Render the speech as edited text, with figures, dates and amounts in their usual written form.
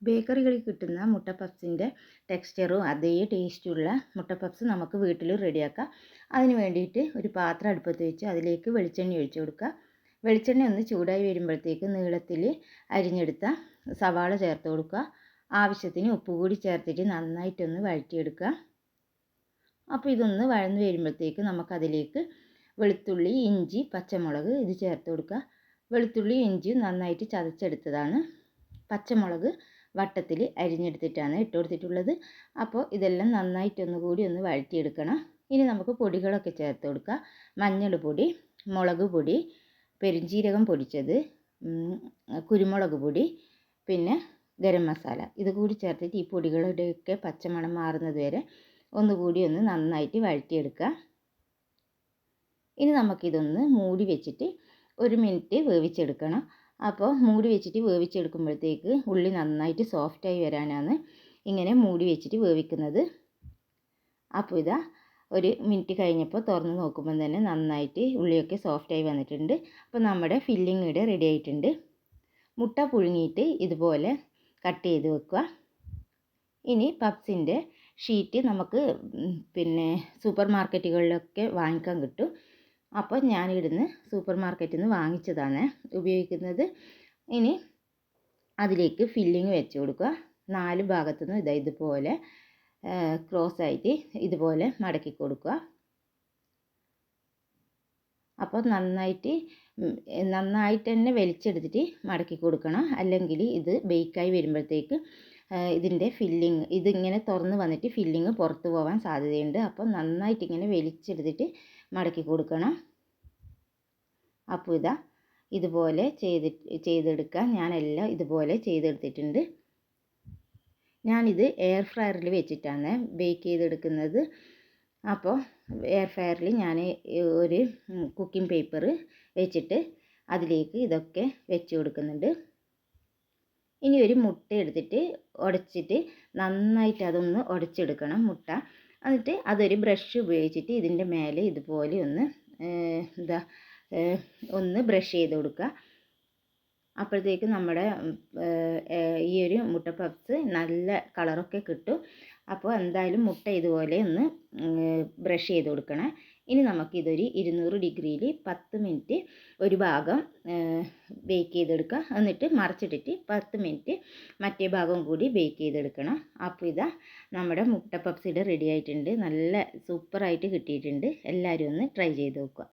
ബേക്കറികളിൽ കിട്ടുന്ന മുട്ട പപ്സിൻ്റെ ടെക്സ്ചറും അതേ ടേസ്റ്റുള്ള മുട്ട പപ്സ് നമുക്ക് വീട്ടിൽ റെഡിയാക്കാം. അതിന് വേണ്ടിയിട്ട് ഒരു പാത്രം അടുപ്പത്ത് വെച്ച് അതിലേക്ക് വെളിച്ചെണ്ണ ഒഴിച്ച് കൊടുക്കുക. വെളിച്ചെണ്ണ ഒന്ന് ചൂടായി വരുമ്പോഴത്തേക്ക് നീളത്തിൽ അരിഞ്ഞെടുത്ത സവാള ചേർത്ത് കൊടുക്കുക. ആവശ്യത്തിന് ഉപ്പ് കൂടി ചേർത്തിട്ട് നന്നായിട്ടൊന്ന് വഴറ്റിയെടുക്കുക. അപ്പോൾ ഇതൊന്ന് വഴന്ന് വരുമ്പോഴത്തേക്ക് നമുക്കതിലേക്ക് വെളുത്തുള്ളി, ഇഞ്ചി, പച്ചമുളക് ഇത് ചേർത്ത് കൊടുക്കുക. വെളുത്തുള്ളി ഇഞ്ചി നന്നായിട്ട് ചതച്ചെടുത്തതാണ്. പച്ചമുളക് വട്ടത്തിൽ അരിഞ്ഞെടുത്തിട്ടാണ് ഇട്ട് കൊടുത്തിട്ടുള്ളത്. അപ്പോൾ ഇതെല്ലാം നന്നായിട്ടൊന്ന് കൂടി ഒന്ന് വഴറ്റിയെടുക്കണം. ഇനി നമുക്ക് പൊടികളൊക്കെ ചേർത്ത് കൊടുക്കുക. മഞ്ഞൾപ്പൊടി, മുളക് പൊടി, പെരുംജീരകം പൊടിച്ചത്, കുരുമുളക് പൊടി, പിന്നെ ഗരം മസാല ഇത് കൂടി ചേർത്തിട്ട് ഈ പൊടികളുടെയൊക്കെ പച്ചമണം മാറുന്നത് വരെ ഒന്നുകൂടി ഒന്ന് നന്നായിട്ട് വഴറ്റിയെടുക്കുക. ഇനി നമുക്കിതൊന്ന് മൂടി വെച്ചിട്ട് 1 മിനിറ്റ് വേവിച്ചെടുക്കണം. അപ്പോൾ മൂടി വെച്ചിട്ട് വേവിച്ചെടുക്കുമ്പോഴത്തേക്ക് ഉള്ളി നന്നായിട്ട് സോഫ്റ്റായി വരാനാണ് ഇങ്ങനെ മൂടി വെച്ചിട്ട് വേവിക്കുന്നത്. അപ്പോൾ ഇതാ 1 മിനിറ്റ് കഴിഞ്ഞപ്പോൾ തുറന്ന് നോക്കുമ്പോൾ തന്നെ നന്നായിട്ട് ഉള്ളിയൊക്കെ സോഫ്റ്റായി വന്നിട്ടുണ്ട്. അപ്പോൾ നമ്മുടെ ഫില്ലിംഗ് ഇവിടെ റെഡി ആയിട്ടുണ്ട്. മുട്ട പുഴുങ്ങിയിട്ട് ഇതുപോലെ കട്ട് ചെയ്ത് വെക്കുക. ഇനി പപ്സിൻ്റെ ഷീറ്റ് നമുക്ക് പിന്നെ സൂപ്പർ മാർക്കറ്റുകളിലൊക്കെ വാങ്ങിക്കാൻ കിട്ടും. അപ്പോൾ ഞാനിവിടുന്ന് സൂപ്പർ മാർക്കറ്റിൽ നിന്ന് വാങ്ങിച്ചതാണ് ഉപയോഗിക്കുന്നത്. ഇനി അതിലേക്ക് ഫില്ലിങ് വെച്ച് കൊടുക്കുക. 4 ഭാഗത്തു നിന്നും ഇതുപോലെ ക്രോസ് ആയിട്ട് ഇതുപോലെ മടക്കി കൊടുക്കുക. അപ്പോൾ നന്നായിട്ട് തന്നെ വലിച്ചെടുത്തിട്ട് മടക്കി കൊടുക്കണം. അല്ലെങ്കിൽ ഇത് ബേക്കായി വരുമ്പോഴത്തേക്ക് ഇതിൻ്റെ ഫില്ലിങ് ഇതിങ്ങനെ തുറന്ന് വന്നിട്ട് ഫില്ലിങ് പുറത്ത് പോകാൻ സാധ്യതയുണ്ട്. അപ്പോൾ നന്നായിട്ട് ഇങ്ങനെ വലിച്ചെടുത്തിട്ട് മടക്കി കൊടുക്കണം. അപ്പോൾ ഇതാ ഇതുപോലെ ചെയ്തെടുക്കുക. ഞാനെല്ലാം ഇതുപോലെ ചെയ്തെടുത്തിട്ടുണ്ട്. ഞാനിത് എയർ ഫ്രയറിൽ വെച്ചിട്ടാണ് ബേക്ക് ചെയ്തെടുക്കുന്നത്. അപ്പോൾ എയർ ഫ്രയറിൽ ഞാൻ ഒരു കുക്കിംഗ് പേപ്പർ വെച്ചിട്ട് അതിലേക്ക് ഇതൊക്കെ വെച്ച് കൊടുക്കുന്നുണ്ട്. ഇനി ഒരു മുട്ട എടുത്തിട്ട് ഉടച്ചിട്ട് നന്നായിട്ട് അതൊന്ന് ഉടച്ചെടുക്കണം മുട്ട. എന്നിട്ട് അതൊരു ബ്രഷ് ഉപയോഗിച്ചിട്ട് ഇതിൻ്റെ മേലെ ഇതുപോലെ ഒന്ന് ബ്രഷ് ചെയ്ത് കൊടുക്കുക. അപ്പോഴത്തേക്ക് നമ്മുടെ ഈ ഒരു മുട്ട പപ്സ് നല്ല കളറൊക്കെ കിട്ടും. അപ്പോൾ എന്തായാലും മുട്ട ഇതുപോലെ ഒന്ന് ബ്രഷ് ചെയ്ത് കൊടുക്കണം. ഇനി നമുക്കിതൊരു 200 ഡിഗ്രിയിൽ 10 മിനിറ്റ് ഒരു ഭാഗം ബേക്ക് ചെയ്തെടുക്കുക. എന്നിട്ട് മറിച്ചിട്ടിട്ട് 10 മിനിറ്റ് മറ്റേ ഭാഗം കൂടി ബേക്ക് ചെയ്തെടുക്കണം. അപ്പോൾ ഇതാ നമ്മുടെ മുട്ട പപ്സ് ഇവിടെ റെഡി ആയിട്ടുണ്ട്. നല്ല സൂപ്പറായിട്ട് കിട്ടിയിട്ടുണ്ട്. എല്ലാവരും ഒന്ന് ട്രൈ ചെയ്ത് നോക്കുക.